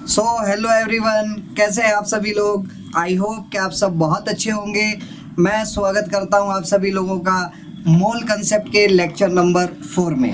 So hello everyone, कैसे हैं आप सभी लोग। आई होप कि आप सब बहुत अच्छे होंगे। मैं स्वागत करता हूं आप सभी लोगों का मोल कंसेप्ट के लेक्चर नंबर 4 में।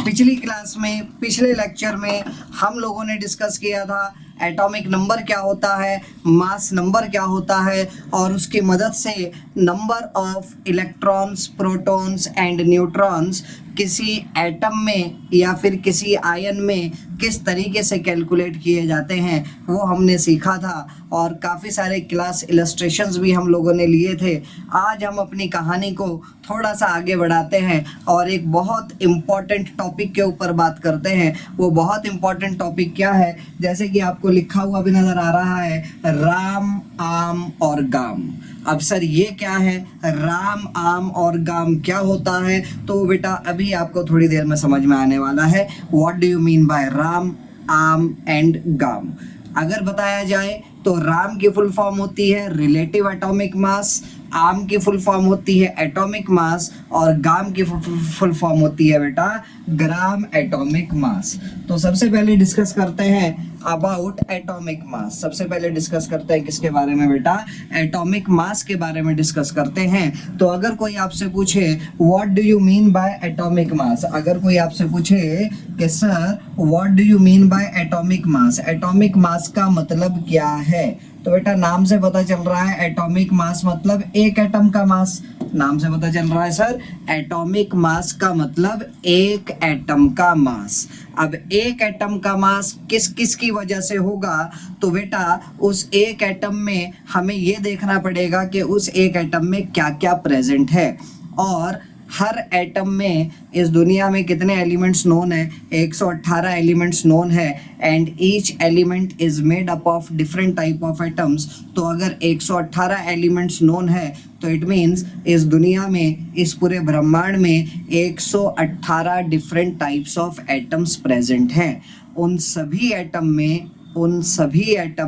पिछली क्लास में, पिछले लेक्चर में हम लोगों ने डिस्कस किया था एटॉमिक नंबर क्या होता है, मास नंबर क्या होता है और उसकी मदद से number of electrons, protons and neutrons किसी एटम में या फिर किसी आयन में किस तरीके से कैलकुलेट किए जाते हैं वो हमने सीखा था और काफ़ी सारे क्लास इलस्ट्रेशंस भी हम लोगों ने लिए थे। आज हम अपनी कहानी को थोड़ा सा आगे बढ़ाते हैं और एक बहुत इम्पॉर्टेंट टॉपिक के ऊपर बात करते हैं। वो बहुत इम्पॉर्टेंट टॉपिक क्या है, जैसे कि आपको लिखा हुआ भी नज़र आ रहा है, राम, आम और गाम। अब सर ये क्या है, राम, आम और गाम क्या होता है, तो बेटा अभी आपको थोड़ी देर में समझ में आने वाला है। What do you mean by Ram, आम एंड गाम। अगर बताया जाए तो राम की फुल फॉर्म होती है रिलेटिव एटॉमिक मास, आम की फुल फॉर्म होती है एटॉमिक मास और गाम की फुल फॉर्म होती है बेटा ग्राम एटॉमिक मास। तो सबसे पहले डिस्कस करते हैं अबाउट एटॉमिक मास। सबसे पहले डिस्कस करते हैं किसके बारे में बेटा, एटॉमिक मास के बारे में डिस्कस करते हैं। तो अगर कोई आपसे पूछे what do you mean by atomic mass, अगर कोई आपसे पूछे कि sir what do you mean by atomic mass, atomic mass का मतलब क्या है, तो बेटा नाम से पता चल रहा है एटॉमिक मास मतलब एक एटम का मास। नाम से पता चल रहा है सर एटॉमिक मास का मतलब एक एटम का मास। अब एक एटम का मास किस किस की वजह से होगा, तो बेटा उस एक एटम में हमें ये देखना पड़ेगा कि उस एक एटम में क्या क्या प्रेजेंट है और हर एटम में इस दुनिया में कितने एलिमेंट्स नोन है, 118 एलिमेंट्स नोन है and each element is made up of different type of atoms. तो अगर 118 एलिमेंट्स नोन है तो इट मीन्स इस दुनिया में, इस पूरे ब्रह्मांड में 118 different types of atoms present हैं। उन सभी एटम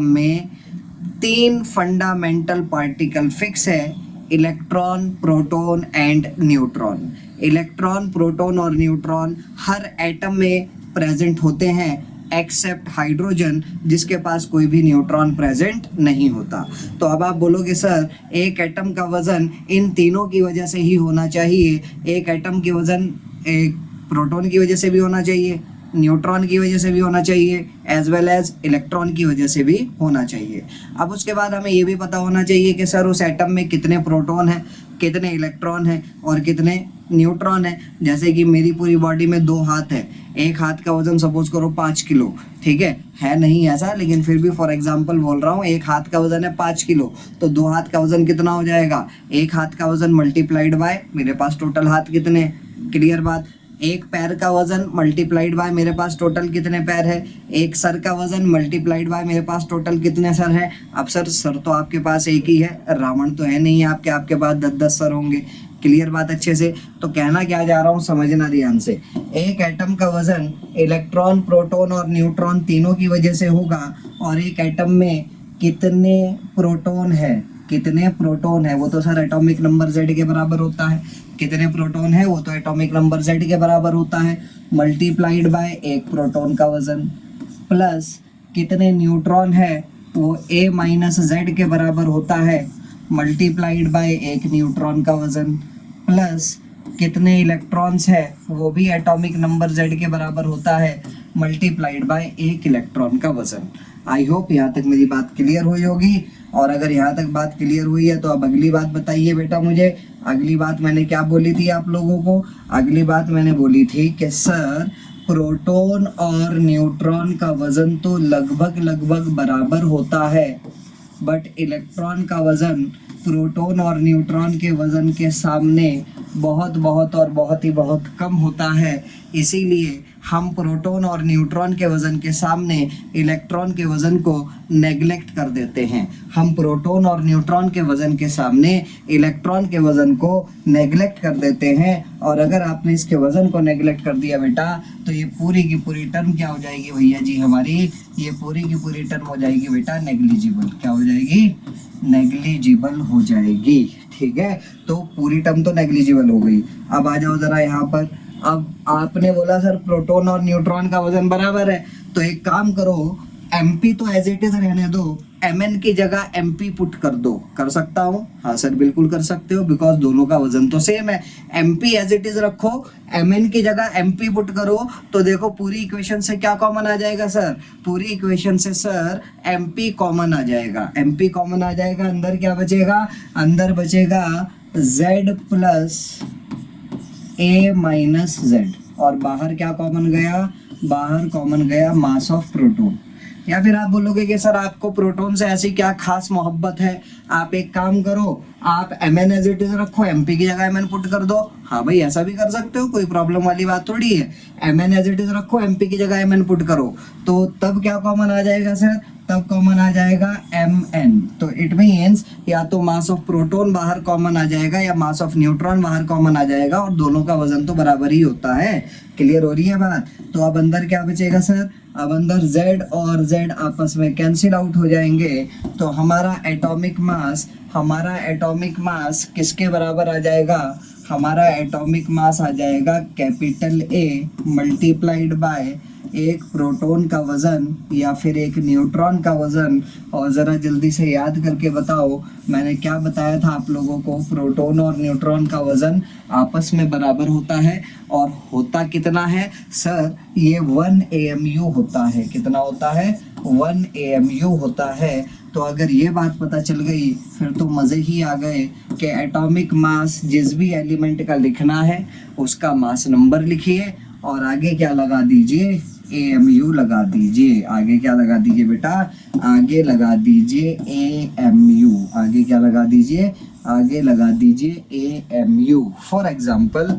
में 3 फंडामेंटल पार्टिकल फिक्स है, electron, proton and neutron. Electron, proton और न्यूट्रॉन हर एटम में प्रेजेंट होते हैं एक्सेप्ट हाइड्रोजन जिसके पास कोई भी न्यूट्रॉन प्रेजेंट नहीं होता। तो अब आप बोलोगे सर एक एटम का वजन इन तीनों की वजह से ही होना चाहिए, एक एटम की वजन एक प्रोटॉन की वजह से भी होना चाहिए, न्यूट्रॉन की वजह से भी होना चाहिए, एज वेल एज इलेक्ट्रॉन की वजह से भी होना चाहिए। अब उसके बाद हमें ये भी पता होना चाहिए कि सर उस एटम में कितने प्रोटॉन हैं, कितने इलेक्ट्रॉन हैं और कितने न्यूट्रॉन हैं। जैसे कि मेरी पूरी बॉडी में 2 हाथ है, एक हाथ का वजन सपोज करो 5 किलो, ठीक है नहीं ऐसा, लेकिन फिर भी फॉर एग्जांपल बोल रहा हूँ, एक हाथ का वजन है 5 किलो, तो 2 हाथ का वजन कितना हो जाएगा, एक हाथ का वजन मल्टीप्लाइड बाय मेरे पास टोटल हाथ कितने, क्लियर बात। एक पैर का वजन मल्टीप्लाइड बाय मेरे पास टोटल कितने पैर है, एक सर का वजन मल्टीप्लाइड बाय मेरे पास टोटल कितने सर है। अब सर तो आपके पास एक ही है, रावण तो है नहीं आपके पास 10-10 सर होंगे, क्लियर बात अच्छे से। तो कहना क्या जा रहा हूँ समझना ध्यान से, एक एटम का वजन इलेक्ट्रॉन, प्रोटॉन और न्यूट्रॉन तीनों की वजह से होगा और एक एटम में कितने प्रोटॉन है वो तो सर एटॉमिक नंबर Z के बराबर होता है, कितने प्रोटॉन है वो तो एटॉमिक नंबर Z के बराबर होता है, मल्टीप्लाइड बाय एक प्रोटॉन का वजन प्लस कितने न्यूट्रॉन है वो A माइनस Z के बराबर होता है, मल्टीप्लाइड बाय एक न्यूट्रॉन का वजन प्लस कितने इलेक्ट्रॉन्स है वो भी एटॉमिक नंबर Z के बराबर होता है, मल्टीप्लाइड बाय एक इलेक्ट्रॉन का वजन। आई होप यहाँ तक मेरी बात क्लियर हुई होगी, और अगर यहाँ तक बात क्लियर हुई है तो अब अगली बात बताइए बेटा मुझे। अगली बात मैंने क्या बोली थी आप लोगों को, अगली बात मैंने बोली थी कि सर प्रोटॉन और न्यूट्रॉन का वजन तो लगभग बराबर होता है, बट इलेक्ट्रॉन का वजन प्रोटॉन और न्यूट्रॉन के वजन के सामने बहुत कम होता है। इसीलिए हम प्रोटॉन और न्यूट्रॉन के वजन के सामने इलेक्ट्रॉन के वजन को नेग्लेक्ट कर देते हैं। हम प्रोटॉन और न्यूट्रॉन के वजन के सामने इलेक्ट्रॉन के वजन को नेग्लेक्ट कर देते हैं, और अगर आपने इसके वजन को नेग्लेक्ट कर दिया बेटा तो ये पूरी की पूरी टर्म क्या हो जाएगी भैया जी हमारी, ये पूरी की पूरी टर्म हो जाएगी बेटा नेग्लिजिबल। क्या हो जाएगी, नेग्लिजिबल हो जाएगी, ठीक है। तो पूरी टर्म तो नेग्लिजिबल हो गई। अब आ जाओ जरा यहाँ पर, अब आपने बोला सर प्रोटॉन और न्यूट्रॉन का वजन बराबर है, तो एक काम करो MP तो एज इट इज रहने दो, MN की जगह MP पुट कर दो, कर सकता हूँ? हाँ सर बिल्कुल कर सकते हो, बिकॉज दोनों का वजन तो सेम है। MP एज इट इज रखो, MN की जगह MP पुट करो, तो देखो पूरी इक्वेशन से क्या कॉमन आ जाएगा सर? पूरी इक्वेशन से सर MP कॉमन आ जाएगा, MP कॉमन आ जाएगा। अंदर क्या बचेगा? अंदर बचेगा Z plus A minus Z, और बाहर क्या कॉमन गया? बाहर कॉमन गया मास ऑफ प्रोटॉन। या फिर आप बोलोगे कि सर आपको प्रोटॉन से ऐसी क्या खास मोहब्बत है, आप एक काम करो, आप Mn एज इट इज रखो, MP की जगह Mn पुट कर दो। हाँ भाई ऐसा भी कर सकते हो, कोई प्रॉब्लम वाली बात थोड़ी है। Mn एज इट इज रखो, MP की जगह Mn पुट करो, तो तब क्या कॉमन आ जाएगा सर? तब कॉमन आ जाएगा Mn। तो इट मीन्स या तो मास ऑफ प्रोटॉन बाहर कॉमन आ जाएगा या मास ऑफ न्यूट्रॉन बाहर कॉमन आ जाएगा, और दोनों का वजन तो बराबर ही होता है। क्लियर हो रही है बात? तो अब अंदर क्या बचेगा सर? अब अंदर Z और Z आपस में कैंसिल आउट हो जाएंगे, तो हमारा एटॉमिक मास किसके बराबर आ जाएगा? हमारा एटॉमिक मास आ जाएगा कैपिटल A मल्टीप्लाइड बाय एक प्रोटॉन का वजन या फिर एक न्यूट्रॉन का वजन। और ज़रा जल्दी से याद करके बताओ, मैंने क्या बताया था आप लोगों को? प्रोटॉन और न्यूट्रॉन का वजन आपस में बराबर होता है, और होता कितना है सर? ये 1 AMU होता है। कितना होता है? 1 AMU होता है। तो अगर ये बात पता चल गई फिर तो मज़े ही आ गए कि एटॉमिक मास जिस भी एलिमेंट का लिखना है उसका मास नंबर लिखिए, और आगे क्या लगा दीजिए? AMU लगा दीजिए। आगे क्या लगा दीजिए बेटा? आगे लगा दीजिए AMU। आगे क्या लगा दीजिए? आगे लगा दीजिए AMU। फॉर एग्जाम्पल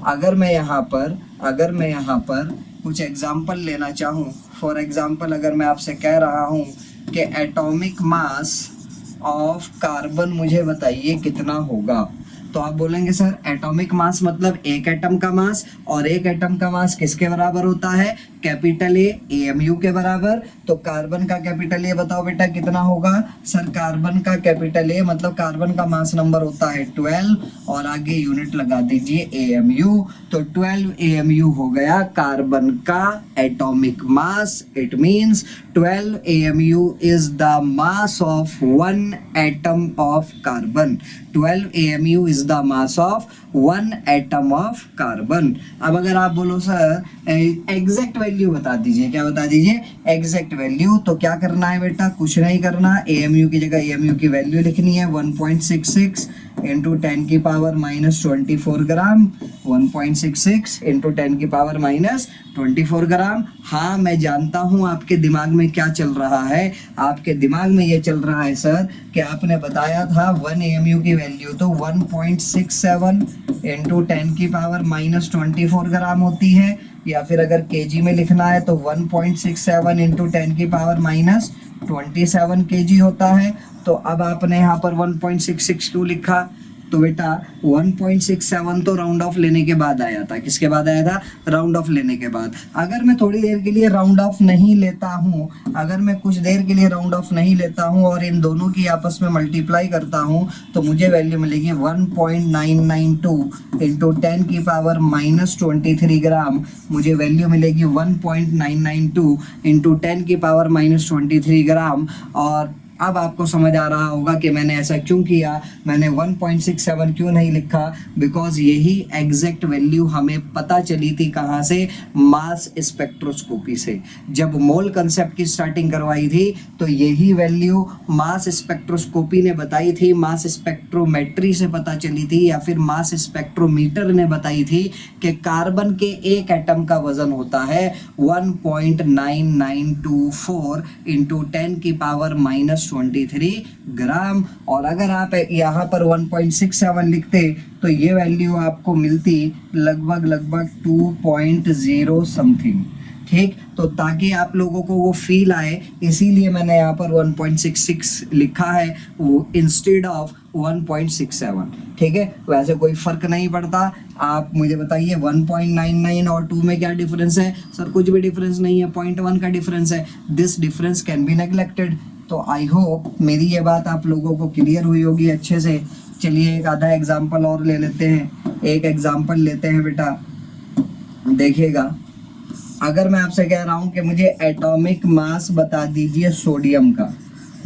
अगर मैं यहाँ पर कुछ एग्जाम्पल लेना चाहूँ, फॉर एग्जाम्पल अगर मैं आपसे कह रहा हूँ कि एटॉमिक मास ऑफ कार्बन मुझे बताइए कितना होगा, तो आप बोलेंगे सर एटॉमिक मास मतलब एक एटम का मास, और एक एटम का मास किसके बराबर होता है? कैपिटल A AMU के बराबर। तो कार्बन का कैपिटल A बताओ बेटा कितना होगा? सर कार्बन का कैपिटल A मतलब कार्बन का मास नंबर होता है 12, और आगे यूनिट लगा दीजिए AMU। तो 12 AMU हो गया कार्बन का atomic mass. It means 12 AMU is the mass of one atom of carbon। 12 AMU is the mass of one atom of carbon। अब अगर आप बोलो सर एग्जैक्ट वैल्यू बता दीजिए, क्या बता दीजिए? Exact value. तो क्या करना है बेटा? कुछ नहीं करना, AMU की जगह AMU की वैल्यू लिखनी है 1.66 इंटू 10 की पावर माइनस 24 ग्राम। 1.66 इंटू 10 की पावर माइनस 24 ग्राम। हाँ मैं जानता हूँ आपके दिमाग में क्या चल रहा है, आपके दिमाग में ये चल रहा है सर कि आपने बताया था 1 AMU की वैल्यू तो 1.67 इंटू 10 की पावर माइनस 24 ग्राम होती है, या फिर अगर केजी में लिखना है तो 1.67 इंटू 10 की पावर माइनस 27 kg होता है। तो अब आपने यहाँ पर 1.66 क्यों लिखा? तो बेटा 1.67 तो राउंड ऑफ लेने के बाद आया था। किसके बाद आया था? राउंड ऑफ लेने के बाद। अगर मैं थोड़ी देर के लिए राउंड ऑफ नहीं लेता हूँ, अगर मैं कुछ देर के लिए राउंड ऑफ नहीं लेता हूँ और इन दोनों की आपस में मल्टीप्लाई करता हूँ, तो मुझे वैल्यू मिलेगी 1.992 इंटू 10 की पावर माइनस 23 ग्राम। मुझे वैल्यू मिलेगी 1.992 इंटू 10 की पावर माइनस 23 ग्राम। और अब आपको समझ आ रहा होगा कि मैंने ऐसा क्यों किया, मैंने 1.67 क्यों नहीं लिखा, बिकॉज यही एग्जैक्ट वैल्यू हमें पता चली थी कहाँ से? मास स्पेक्ट्रोस्कोपी से। जब मोल कंसेप्ट की स्टार्टिंग करवाई थी तो यही वैल्यू मास स्पेक्ट्रोस्कोपी ने बताई थी, मास स्पेक्ट्रोमेट्री से पता चली थी, या फिर मास स्पेक्ट्रोमीटर ने बताई थी कि कार्बन के एक एटम का वजन होता है 1.9924 इंटू 10 की पावर माइनस 23 ग्राम। और अगर आप यहाँ पर 1.67 लिखते तो ये वैल्यू आपको मिलती लगभग 2.0 समथिंग। ठीक, तो ताकि आप लोगों को वो फील आए इसीलिए मैंने यहाँ पर 1.66 लिखा है वो इंस्टेड ऑफ 1.67। ठीक है, वैसे कोई फर्क नहीं पड़ता। आप मुझे बताइए 1.99 और 2 में क्या डिफरेंस है? सर कुछ भी डिफरेंस नहीं है, 0.1 का डिफरेंस है। This difference can be neglected. तो आई होप मेरी ये बात आप लोगों को क्लियर हुई होगी अच्छे से। चलिए एक आधा एग्जाम्पल और ले लेते हैं। एक एग्जाम्पल लेते हैं बेटा, देखिएगा अगर मैं आपसे कह रहा हूं कि मुझे एटॉमिक मास बता दीजिए सोडियम का,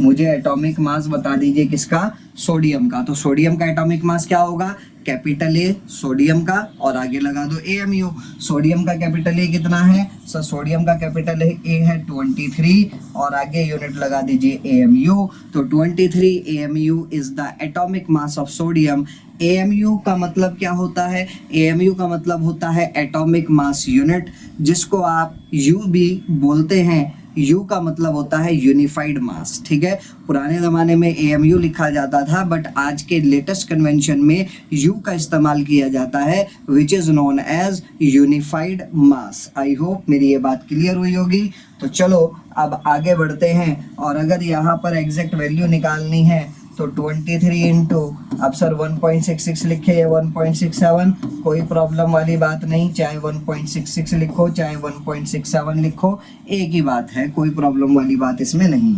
मुझे एटॉमिक मास बता दीजिए किसका, सोडियम का, तो सोडियम का एटॉमिक मास क्या होगा, कैपिटल ए सोडियम का, और आगे लगा दो AMU। सोडियम का कैपिटल ए कितना है सर, सोडियम का कैपिटल ए है 23, और आगे यूनिट लगा दीजिए AMU। तो 23 AMU is the atomic mass of sodium. AMU का मतलब क्या होता है, AMU का मतलब होता है एटॉमिक मास यूनिट, जिसको आप U भी बोलते हैं। U का मतलब होता है यूनिफाइड मास, ठीक है। पुराने ज़माने में AMU लिखा जाता था, बट आज के लेटेस्ट कन्वेंशन में U का इस्तेमाल किया जाता है, which is known as unified mass. I hope मेरी ये बात क्लियर हुई होगी। तो चलो अब आगे बढ़ते हैं, और अगर यहाँ पर एग्जैक्ट वैल्यू निकालनी है तो 23 इंटू, अब सर 1.66 लिखे या 1.67, कोई प्रॉब्लम वाली बात नहीं, चाहे 1.66 लिखो चाहे 1.67 लिखो, एक ही बात है, कोई प्रॉब्लम वाली बात इसमें नहीं।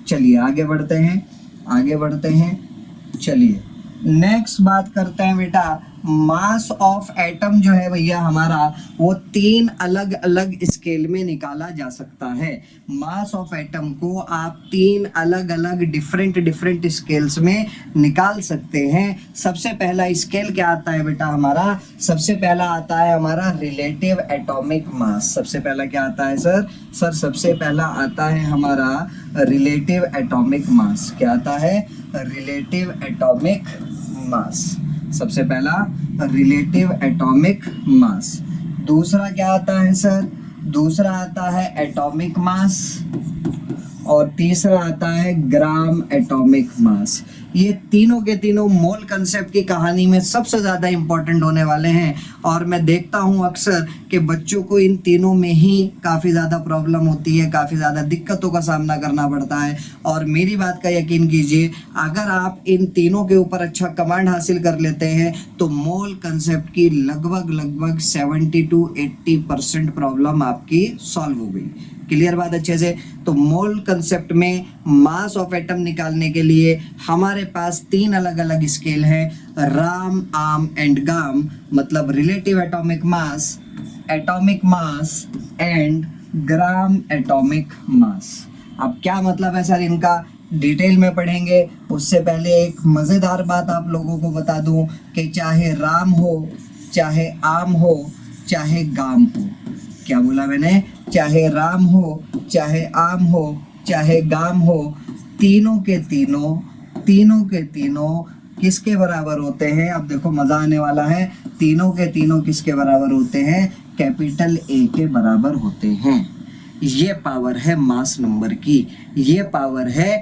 चलिए आगे बढ़ते हैं, आगे बढ़ते हैं। चलिए नेक्स्ट बात करते हैं बेटा, मास ऑफ एटम जो है भैया हमारा, वो 3 अलग अलग स्केल में निकाला जा सकता है। मास ऑफ एटम को आप 3 अलग अलग डिफरेंट स्केल्स में निकाल सकते हैं। सबसे पहला स्केल क्या आता है बेटा हमारा, सबसे पहला आता है हमारा रिलेटिव एटॉमिक मास। सबसे पहला क्या आता है सर, सबसे पहला आता है हमारा रिलेटिव एटॉमिक मास। क्या आता है, रिलेटिव एटॉमिक मास, सबसे पहला रिलेटिव एटॉमिक मास। दूसरा क्या आता है सर, दूसरा आता है एटॉमिक मास, और तीसरा आता है ग्राम एटॉमिक मास। ये तीनों के तीनों मोल कंसेप्ट की कहानी में सबसे ज़्यादा इंपॉर्टेंट होने वाले हैं, और मैं देखता हूँ अक्सर कि बच्चों को इन तीनों में ही काफ़ी ज़्यादा प्रॉब्लम होती है, काफ़ी ज़्यादा दिक्कतों का सामना करना पड़ता है। और मेरी बात का यकीन कीजिए, अगर आप इन तीनों के ऊपर अच्छा कमांड हासिल कर लेते हैं तो मोल कंसेप्ट की लगभग 70 to 80% प्रॉब्लम आपकी सॉल्व हो गई। क्लियर बात अच्छे से। तो मोल कंसेप्ट में मास ऑफ एटम निकालने के लिए हमारे पास 3 अलग अलग स्केल हैं, राम, आर्म एंड गाम, मतलब relative atomic mass, atomic mass and gram atomic mass. अब क्या मतलब है सर इनका, डिटेल में पढ़ेंगे। उससे पहले एक मज़ेदार बात आप लोगों को बता दूं कि चाहे राम हो, चाहे आम हो, चाहे गाम हो, क्या बोला मैंने, चाहे राम हो, चाहे आम हो, चाहे गाम हो, तीनों के तीनों किसके बराबर होते हैं। अब देखो मज़ा आने वाला है, तीनों के तीनों किसके बराबर होते हैं, कैपिटल ए के बराबर होते हैं। ये पावर है मास नंबर की, ये पावर है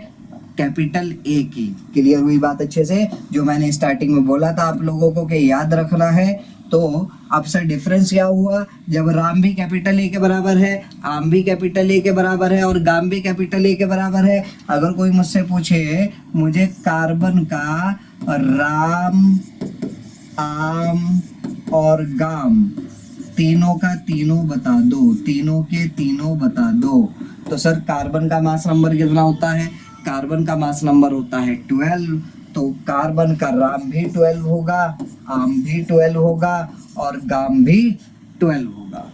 कैपिटल ए की। क्लियर हुई बात अच्छे से, जो मैंने स्टार्टिंग में बोला था आप लोगों को कि याद रखना है। तो अब सर डिफरेंस क्या हुआ, जब राम भी कैपिटल ए के बराबर है, आम भी कैपिटल ए के बराबर है, और गाम भी कैपिटल ए के बराबर है। अगर कोई मुझसे पूछे मुझे कार्बन का राम, आम और गाम तीनों का तीनों बता दो, तीनों के तीनों बता दो, तो सर कार्बन का मास नंबर कितना होता है, कार्बन का मास नंबर होता है 12। तो कार्बन का राम भी 12 होगा, आम भी 12 होगा, और गाम भी 12 होगा।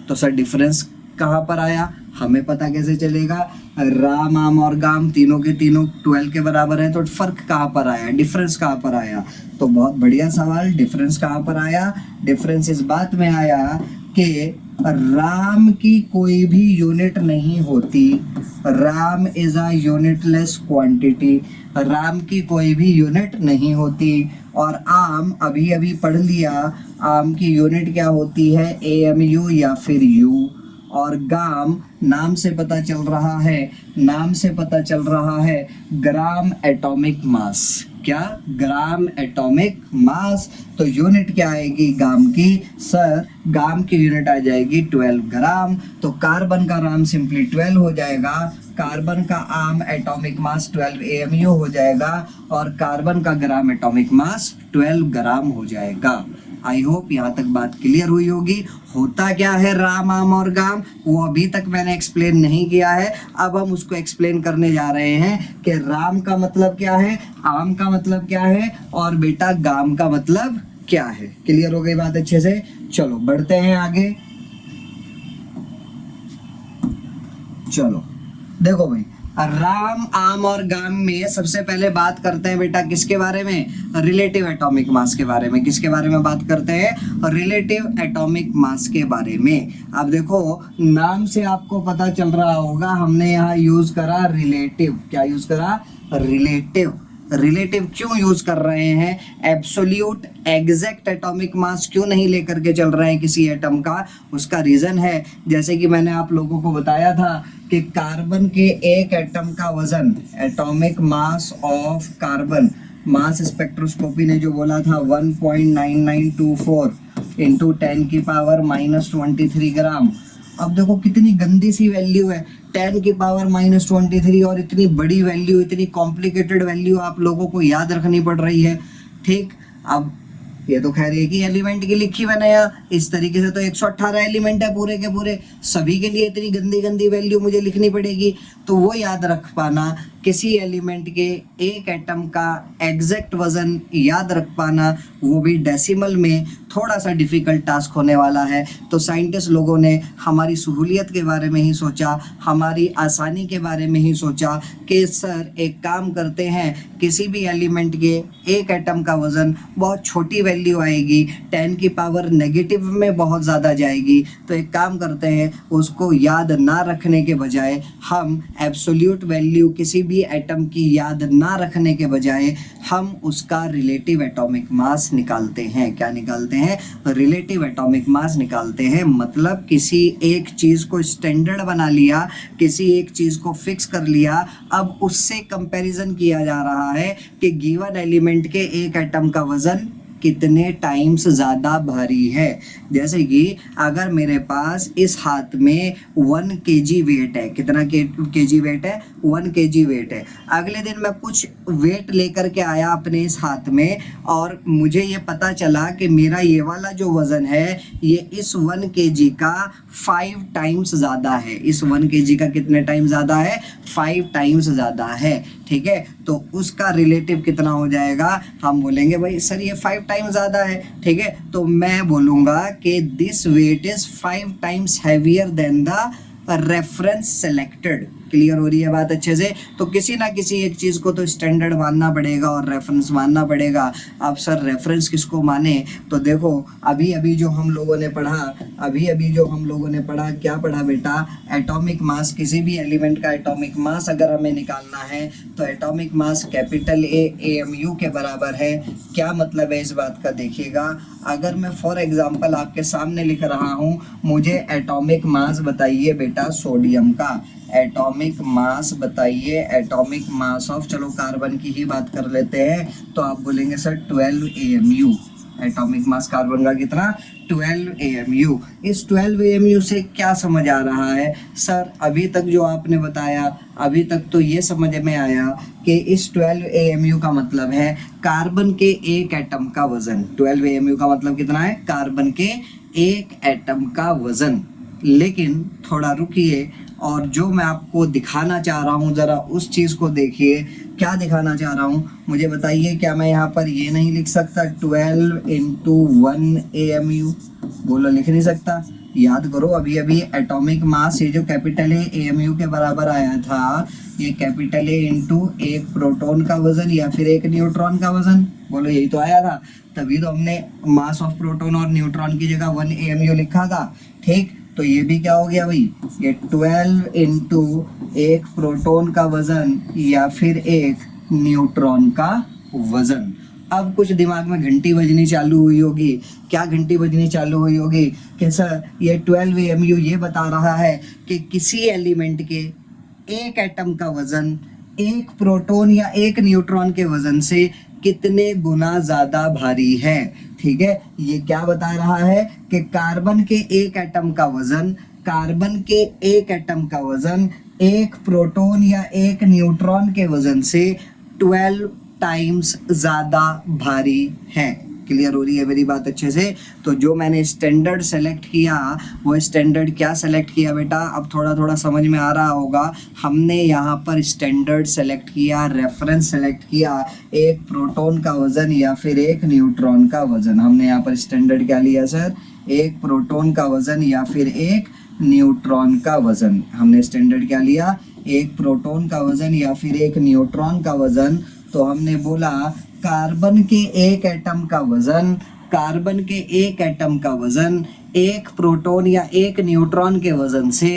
तो सर डिफरेंस कहाँ पर आया, हमें पता कैसे चलेगा, राम, आम और गाम तीनों के तीनों 12 के बराबर है, तो फर्क कहाँ पर आया, डिफरेंस कहाँ पर आया। तो बहुत बढ़िया सवाल, डिफरेंस कहाँ पर आया, डिफरेंस इस बात में आया कि राम की कोई भी यूनिट नहीं होती, Ram is a unitless quantity, Ram की कोई भी यूनिट नहीं होती। और आम अभी अभी पढ़ लिया, आम की यूनिट क्या होती है, AMU या फिर U। और गाम नाम से पता चल रहा है, नाम से पता चल रहा है ग्राम एटॉमिक मास। क्या, ग्राम एटॉमिक मास। तो यूनिट क्या आएगी गाम की, सर गाम की यूनिट आ जाएगी 12 ग्राम। तो कार्बन का राम सिंपली 12 हो जाएगा, कार्बन का आम एटॉमिक मास 12 AMU हो जाएगा, और कार्बन का ग्राम एटॉमिक मास 12 ग्राम हो जाएगा। आई होप यहाँ तक बात क्लियर हुई होगी। होता क्या है राम, आम और गाम, वो अभी तक मैंने एक्सप्लेन नहीं किया है, अब हम उसको एक्सप्लेन करने जा रहे हैं कि राम का मतलब क्या है, आम का मतलब क्या है, और बेटा गाम का मतलब क्या है। क्लियर हो गई बात अच्छे से। चलो बढ़ते हैं आगे। चलो देखो भाई, राम आम और गाम में सबसे पहले बात करते हैं बेटा किसके बारे में, रिलेटिव एटॉमिक मास के बारे में। किसके बारे में बात करते हैं, रिलेटिव एटॉमिक मास के बारे में। अब देखो नाम से आपको पता चल रहा होगा, हमने यहाँ यूज करा रिलेटिव। क्या यूज करा, रिलेटिव। रिलेटिव क्यों यूज कर रहे हैं, एब्सोल्यूट एग्जैक्ट एटॉमिक मास क्यों नहीं लेकर के चल रहे हैं किसी एटम का, उसका रीजन है, जैसे कि मैंने आप लोगों को बताया था कि कार्बन के एक एटम का वजन, atomic mass of carbon, mass spectroscopy ने जो बोला था 1.9924 इंटू 10 की पावर -23 ग्राम। अब देखो कितनी गंदी सी वैल्यू है, 10 की पावर -23, और इतनी बड़ी वैल्यू, इतनी कॉम्प्लिकेटेड वैल्यू आप लोगों को याद रखनी पड़ रही है। ठीक, अब ये तो खैर एक ही एलिमेंट की लिखी मैंने यहाँ, इस तरीके से तो 118 एलिमेंट है पूरे के पूरे, सभी के लिए इतनी गंदी गंदी वैल्यू मुझे लिखनी पड़ेगी। तो वो याद रख पाना, किसी एलिमेंट के एक एटम का एग्जैक्ट वजन याद रख पाना, वो भी डेसिमल में, थोड़ा सा डिफिकल्ट टास्क होने वाला है। तो साइंटिस्ट लोगों ने हमारी सहूलियत के बारे में ही सोचा, हमारी आसानी के बारे में ही सोचा कि सर एक काम करते हैं, किसी भी एलिमेंट के एक एटम का वजन बहुत छोटी वैल्यू आएगी, 10 की पावर नेगेटिव में बहुत ज़्यादा जाएगी, तो एक काम करते हैं उसको याद ना रखने के बजाय हम एब्सोल्यूट वैल्यू किसी भी एटम की याद ना रखने के बजाय हम उसका रिलेटिव एटॉमिक मास निकालते हैं। क्या निकालते हैं, रिलेटिव एटॉमिक मास निकालते हैं। मतलब किसी एक चीज़ को स्टैंडर्ड बना लिया, किसी एक चीज़ को फिक्स कर लिया, अब उससे कंपैरिजन किया जा रहा है कि गिवन एलिमेंट के एक एटम का वजन कितने टाइम्स ज़्यादा भारी है। जैसे कि अगर मेरे पास इस हाथ में 1 kg वेट है, कितना kg वेट है, 1 kg वेट है, अगले दिन मैं कुछ वेट लेकर के आया अपने इस हाथ में और मुझे ये पता चला कि मेरा ये वाला जो वज़न है ये इस 1 kg का 5 टाइम्स ज़्यादा है। इस 1 kg का कितने टाइम्स ज़्यादा है, 5 टाइम्स ज़्यादा है। ठीक है, तो उसका रिलेटिव कितना हो जाएगा, हम बोलेंगे भाई सर ये 5 टाइम्स ज़्यादा है। ठीक है, तो मैं बोलूँगा कि this weight is 5 times heavier than the reference selected. Clear हो रही है बात अच्छे से। तो किसी ना किसी एक चीज़ को तो स्टैंडर्ड मानना पड़ेगा और रेफरेंस मानना पड़ेगा। अब सर रेफरेंस किसको माने, तो देखो अभी अभी जो हम लोगों ने पढ़ा, क्या पढ़ा बेटा, एटॉमिक मास, किसी भी एलिमेंट का एटॉमिक मास अगर हमें निकालना है तो atomic mass capital A AMU के बराबर है। क्या मतलब है इस बात का, देखिएगा, अगर मैं फॉर एग्जांपल आपके सामने लिख रहा हूँ, मुझे एटॉमिक मास बताइए बेटा सोडियम का, एटॉमिक मास बताइए, एटॉमिक मास ऑफ, चलो कार्बन की ही बात कर लेते हैं, तो आप बोलेंगे sir 12 AMU। Atomic mass carbon का कितना, 12 AMU। इस 12 AMU से क्या समझ आ रहा है सर, अभी तक जो आपने बताया अभी तक तो ये समझ में आया कि इस 12 AMU का मतलब है कार्बन के एक एटम का वजन। 12 AMU का मतलब कितना है, कार्बन के एक एटम का वजन। लेकिन थोड़ा रुकिए, और जो मैं आपको दिखाना चाह रहा हूँ ज़रा उस चीज़ को देखिए। क्या दिखाना चाह रहा हूँ मुझे बताइए, क्या मैं यहाँ पर ये नहीं लिख सकता 12 × 1 AMU, बोलो लिख नहीं सकता। याद करो अभी अभी एटॉमिक मास ये जो कैपिटल ए AMU के बराबर आया था, ये कैपिटल ए इंटू एक प्रोटॉन का वजन या फिर एक न्यूट्रॉन का वजन, बोलो यही तो आया था। तभी तो हमने मास ऑफ प्रोटॉन और न्यूट्रॉन की जगह 1 AMU लिखा था। ठीक, तो ये भी क्या हो गया भाई, ये 12 × एक प्रोटॉन का वजन या फिर एक न्यूट्रॉन का वजन। अब कुछ दिमाग में घंटी बजनी चालू हुई होगी। क्या घंटी बजनी चालू हुई होगी कि सर ये 12 AMU ये बता रहा है कि किसी एलिमेंट के एक एटम का वजन एक प्रोटॉन या एक न्यूट्रॉन के वजन से कितने गुना ज़्यादा भारी है। ठीक है, ये क्या बता रहा है कि कार्बन के एक एटम का वजन, कार्बन के एक एटम का वजन एक प्रोटॉन या एक न्यूट्रॉन के वजन से 12 टाइम्स ज़्यादा भारी है। क्लियर हो रही है मेरी बात अच्छे से। तो जो मैंने स्टैंडर्ड सेलेक्ट किया, वो स्टैंडर्ड क्या सेलेक्ट किया बेटा, अब थोड़ा थोड़ा समझ में आ रहा होगा। हमने यहाँ पर स्टैंडर्ड सेलेक्ट किया, रेफरेंस सेलेक्ट किया, एक प्रोटॉन का वजन या फिर एक न्यूट्रॉन का वजन। हमने यहाँ पर स्टैंडर्ड क्या लिया सर, एक प्रोटॉन का वजन या फिर एक न्यूट्रॉन का वजन। हमने स्टैंडर्ड क्या लिया, एक प्रोटॉन का वजन या फिर एक न्यूट्रॉन का वजन। तो हमने बोला कार्बन के एक एटम का वजन, कार्बन के एक एटम का वजन एक प्रोटॉन या एक न्यूट्रॉन के वजन से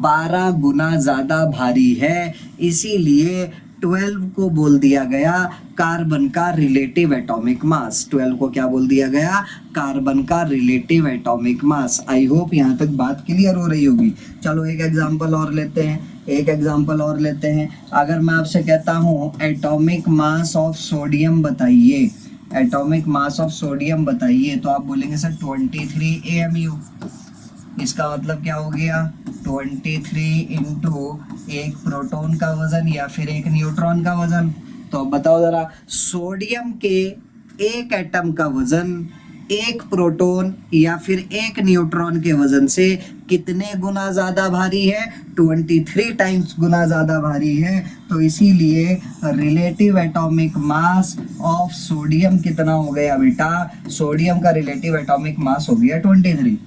12 गुना ज़्यादा भारी है, इसीलिए 12 को बोल दिया गया कार्बन का रिलेटिव एटॉमिक मास। 12 को क्या बोल दिया गया, कार्बन का relative atomic mass. I hope यहाँ तक बात क्लियर हो रही होगी। चलो एक एग्जांपल और लेते हैं, एक एग्जांपल और लेते हैं। अगर मैं आपसे कहता हूँ एटॉमिक मास ऑफ सोडियम बताइए, एटॉमिक मास ऑफ सोडियम बताइए, तो आप बोलेंगे सर 23 AMU। इसका मतलब क्या हो गया, 23 इंटू एक प्रोटॉन का वजन या फिर एक न्यूट्रॉन का वजन। तो अब बताओ जरा, सोडियम के एक एटम का वजन एक प्रोटॉन या फिर एक न्यूट्रॉन के वजन से कितने गुना ज़्यादा भारी है, 23 टाइम्स गुना ज़्यादा भारी है। तो इसीलिए relative atomic mass of sodium कितना हो गया बेटा, सोडियम का रिलेटिव एटॉमिक मास हो गया 23।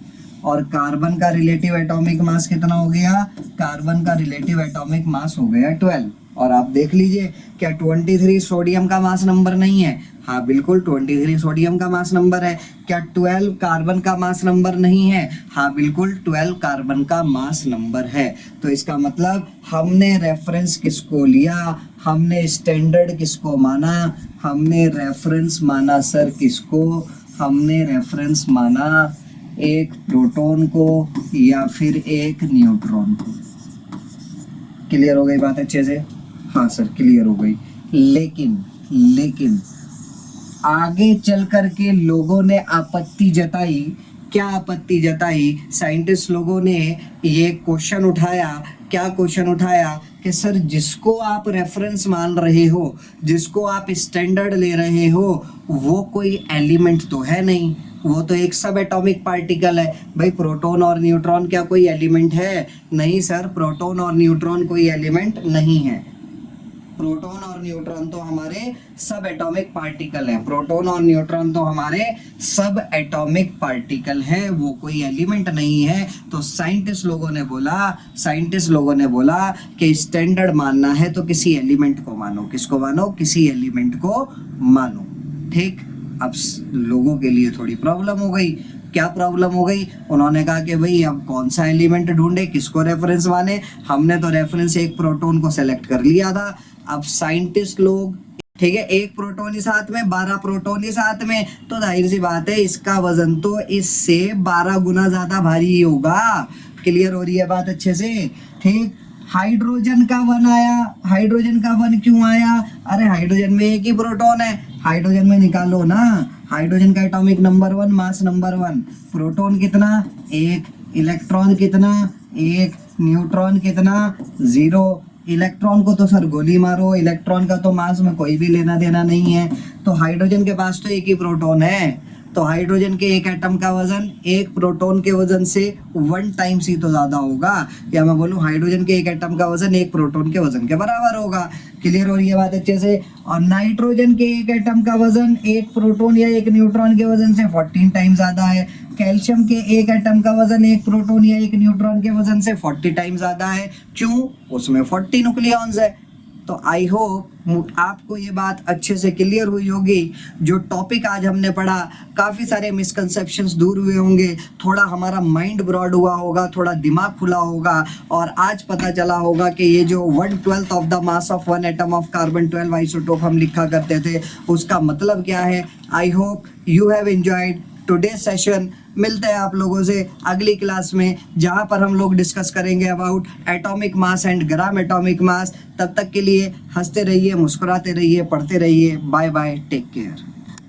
और कार्बन का रिलेटिव एटॉमिक मास कितना हो गया, कार्बन का रिलेटिव एटॉमिक मास हो गया 12। और आप देख लीजिए, क्या 23 सोडियम का मास नंबर नहीं है? हाँ बिल्कुल 23 सोडियम का मास नंबर है। क्या 12 कार्बन का मास नंबर नहीं है? हाँ बिल्कुल 12 कार्बन का मास नंबर है। तो इसका मतलब हमने रेफरेंस किसको लिया, हमने स्टैंडर्ड किसको माना, हमने रेफरेंस माना सर किसको, हमने रेफरेंस माना एक प्रोटॉन को या फिर एक न्यूट्रॉन को। क्लियर हो गई बात अच्छे से? हाँ सर क्लियर हो गई। लेकिन आगे चल कर के लोगों ने आपत्ति जताई। क्या आपत्ति जताई? साइंटिस्ट लोगों ने ये क्वेश्चन उठाया। क्या क्वेश्चन उठाया कि सर जिसको आप रेफरेंस मान रहे हो, जिसको आप स्टैंडर्ड ले रहे हो, वो कोई एलिमेंट तो है नहीं, वो तो एक सब एटॉमिक पार्टिकल है। भाई प्रोटॉन और न्यूट्रॉन क्या कोई एलिमेंट है? नहीं सर, प्रोटॉन और न्यूट्रॉन कोई एलिमेंट नहीं है। प्रोटॉन और न्यूट्रॉन तो हमारे सब एटॉमिक पार्टिकल हैं, प्रोटॉन और न्यूट्रॉन तो हमारे सब एटॉमिक पार्टिकल हैं, वो कोई एलिमेंट नहीं है। तो साइंटिस्ट लोगों ने बोला कि स्टैंडर्ड मानना है तो किसी एलिमेंट को मानो। किसको मानो? किसी एलिमेंट को मानो। ठीक, अब लोगों के लिए थोड़ी प्रॉब्लम हो गई। क्या प्रॉब्लम हो गई? उन्होंने कहा कि भाई अब कौन सा एलिमेंट ढूंढे, किसको रेफरेंस माने। हमने तो रेफरेंस एक प्रोटॉन को सेलेक्ट कर लिया था। अब साइंटिस्ट लोग, ठीक है, एक प्रोटॉन ही साथ में, 12 प्रोटॉन ही साथ में, तो जाहिर सी बात है इसका वजन तो इससे 12 गुना ज्यादा भारी ही होगा। क्लियर हो रही है बात अच्छे से? ठीक, हाइड्रोजन का वन आया। हाइड्रोजन का वन क्यों आया? अरे हाइड्रोजन में एक ही प्रोटॉन है, हाइड्रोजन में निकालो ना। हाइड्रोजन का atomic number 1, mass number 1। Proton कितना? 1। इलेक्ट्रॉन कितना? 1। न्यूट्रॉन कितना? 0। इलेक्ट्रॉन को तो सर गोली मारो, इलेक्ट्रॉन का तो मास में कोई भी लेना देना नहीं है। तो हाइड्रोजन के पास तो एक ही प्रोटॉन है, तो हाइड्रोजन के एक एटम का वजन एक प्रोटॉन के वजन से 1 टाइम्स ही तो ज्यादा होगा। या मैं बोलूं हाइड्रोजन के एक एटम का वजन एक प्रोटॉन के वजन के बराबर होगा। क्लियर हो रही है बात अच्छे से? और नाइट्रोजन के एक एटम का वजन एक प्रोटॉन या एक न्यूट्रॉन के वजन से 14 टाइम्स ज्यादा है। कैल्शियम के एक एटम का वजन एक प्रोटॉन या एक न्यूट्रॉन के वजन से 40 टाइम्स ज्यादा है। क्यों? उसमें 40 न्यूक्लियॉन्स है। तो आई होप आपको ये बात अच्छे से क्लियर हुई होगी। जो टॉपिक आज हमने पढ़ा, काफ़ी सारे मिसकंसेप्शंस दूर हुए होंगे, थोड़ा हमारा माइंड ब्रॉड हुआ होगा, थोड़ा दिमाग खुला होगा, और आज पता चला होगा कि ये जो 1/12 of the mass of 1 atom of carbon 12 isotope हम लिखा करते थे, उसका मतलब क्या है। I hope you have enjoyed today session. मिलते हैं आप लोगों से अगली क्लास में, जहां पर हम लोग डिस्कस करेंगे about atomic mass and gram atomic mass. तब तक के लिए हंसते रहिए, मुस्कुराते रहिए, पढ़ते रहिए। Bye bye, take care.